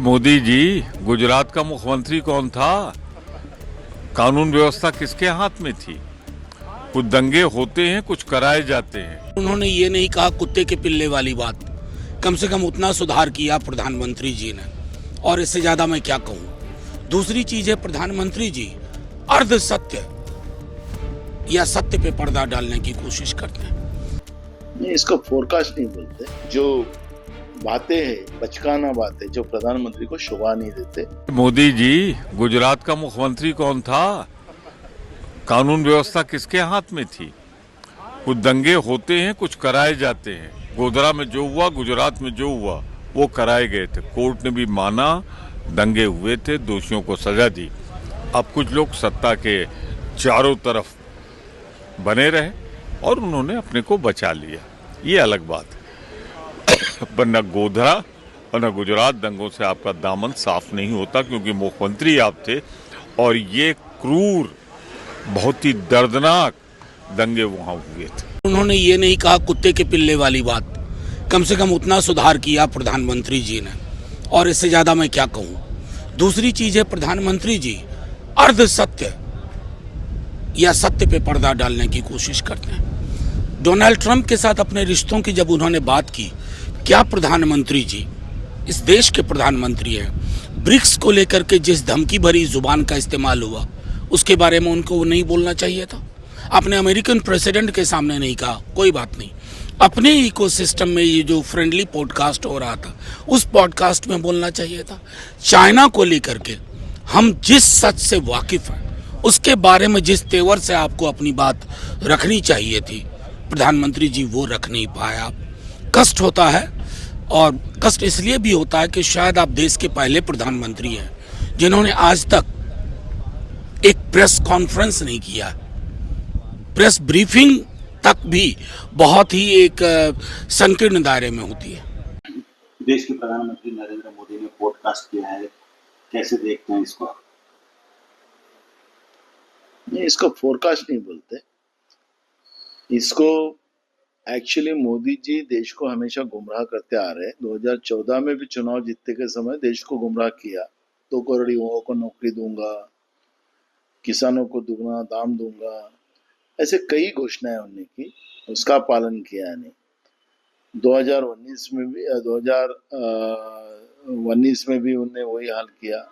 मोदी जी, गुजरात का मुख्यमंत्री कौन था? कानून व्यवस्था किसके हाथ में थी? कुछ दंगे होते हैं, कुछ कराए जाते हैं। उन्होंने ये नहीं कहा कुत्ते के पिल्ले वाली बात। कम से कम उतना सुधार किया प्रधानमंत्री जी ने, और इससे ज्यादा मैं क्या कहूँ। दूसरी चीज है, प्रधानमंत्री जी अर्ध सत्य या सत्य पे पर्दा डालने की कोशिश करते हैं। नहीं, इसको फोरकास्ट नहीं बोलते। जो बातें हैं, बचकाना बातें जो प्रधानमंत्री को शोभा नहीं देते। मोदी जी, गुजरात का मुख्यमंत्री कौन था? कानून व्यवस्था किसके हाथ में थी? कुछ दंगे होते हैं, कुछ कराए जाते हैं। गोधरा में जो हुआ, गुजरात में जो हुआ, वो कराए गए थे। कोर्ट ने भी माना, दंगे हुए थे, दोषियों को सजा दी। अब कुछ लोग सत्ता के चारों तरफ बने रहे और उन्होंने अपने को बचा लिया, ये अलग बात है। पर न गोधरा और न गुजरात दंगों से आपका दामन साफ नहीं होता, क्योंकि मुख्यमंत्री आप थे और ये क्रूर, बहुत ही दर्दनाक दंगे वहां हुए थे। उन्होंने ये नहीं कहा कुत्ते के पिल्ले वाली बात। कम से कम उतना सुधार किया प्रधानमंत्री जी ने, और इससे ज्यादा मैं क्या कहूँ। दूसरी चीज है, प्रधानमंत्री जी अर्ध सत्य या सत्य पे पर्दा डालने की कोशिश करते हैं। डोनाल्ड ट्रंप के साथ अपने रिश्तों की जब उन्होंने बात की, क्या प्रधानमंत्री जी इस देश के प्रधानमंत्री हैं, ब्रिक्स को लेकर के जिस धमकी भरी जुबान का इस्तेमाल हुआ, उसके बारे में उनको नहीं बोलना चाहिए था? आपने अमेरिकन प्रेसिडेंट के सामने नहीं कहा, कोई बात नहीं। अपने इकोसिस्टम में ये जो फ्रेंडली पॉडकास्ट हो रहा था, उस पॉडकास्ट में बोलना चाहिए था। चाइना को लेकर के हम जिस सच से वाकिफ हैं, उसके बारे में जिस तेवर से आपको अपनी बात रखनी चाहिए थी, प्रधानमंत्री जी वो रख नहीं पाया। कष्ट होता है, और कष्ट इसलिए भी होता है कि शायद आप देश के पहले प्रधानमंत्री हैं जिन्होंने आज तक एक प्रेस कॉन्फ्रेंस नहीं किया। प्रेस ब्रीफिंग तक भी बहुत ही एक संकीर्ण दायरे में होती है। देश के प्रधानमंत्री नरेंद्र मोदी ने पॉडकास्ट किया है, कैसे देखते हैं इसको? नहीं, इसको फोरकास्ट नहीं बोलते। इसको एक्चुअली मोदी जी देश को हमेशा गुमराह करते आ रहे हैं। 2014 में भी चुनाव जीतने के समय देश को गुमराह किया। 2 करोड़ युवाओं को नौकरी दूंगा, किसानों को दुगना दाम दूंगा, ऐसे कई घोषणाएं उन्होंने की, उसका पालन किया नहीं। 2019 में भी 2019 में भी उन्होंने वही हाल किया।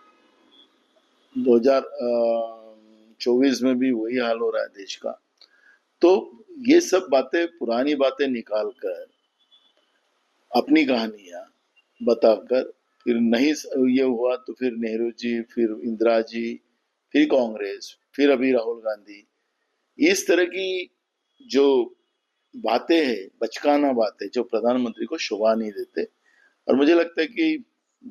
2024 में भी वही हाल हो रहा है देश का। तो ये सब बातें, पुरानी बातें निकाल कर, अपनी कहानियां बताकर, फिर नहीं ये हुआ तो फिर नेहरू जी, फिर इंदिरा जी, फिर कांग्रेस, फिर अभी राहुल गांधी, इस तरह की जो बातें हैं, बचकाना बातें जो प्रधानमंत्री को शोभा नहीं देते। और मुझे लगता है कि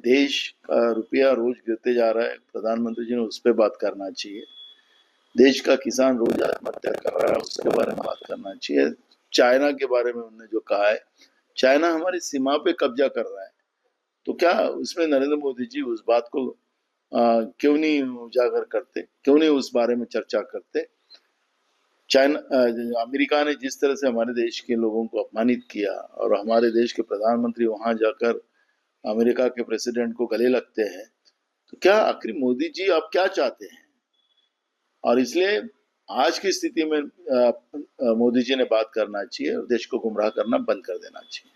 देश का रुपया रोज गिरते जा रहा है, प्रधानमंत्री जी ने उस पर बात करना चाहिए। देश का किसान रोज आत्महत्या कर रहा है, उसके बारे में बात करना चाहिए। चाइना के बारे में उन्होंने जो कहा है, चाइना हमारी सीमा पे कब्जा कर रहा है, तो क्या उसमें नरेंद्र मोदी जी उस बात को क्यों नहीं उजागर करते, क्यों नहीं उस बारे में चर्चा करते? चाइना, अमेरिका ने जिस तरह से हमारे देश के लोगों को अपमानित किया, और हमारे देश के प्रधानमंत्री वहां जाकर अमेरिका के प्रेसिडेंट को गले लगते हैं, तो क्या आखिर मोदी जी आप क्या चाहते हैं? और इसलिए आज की स्थिति में मोदी जी ने बात करना चाहिए और देश को गुमराह करना बंद कर देना चाहिए।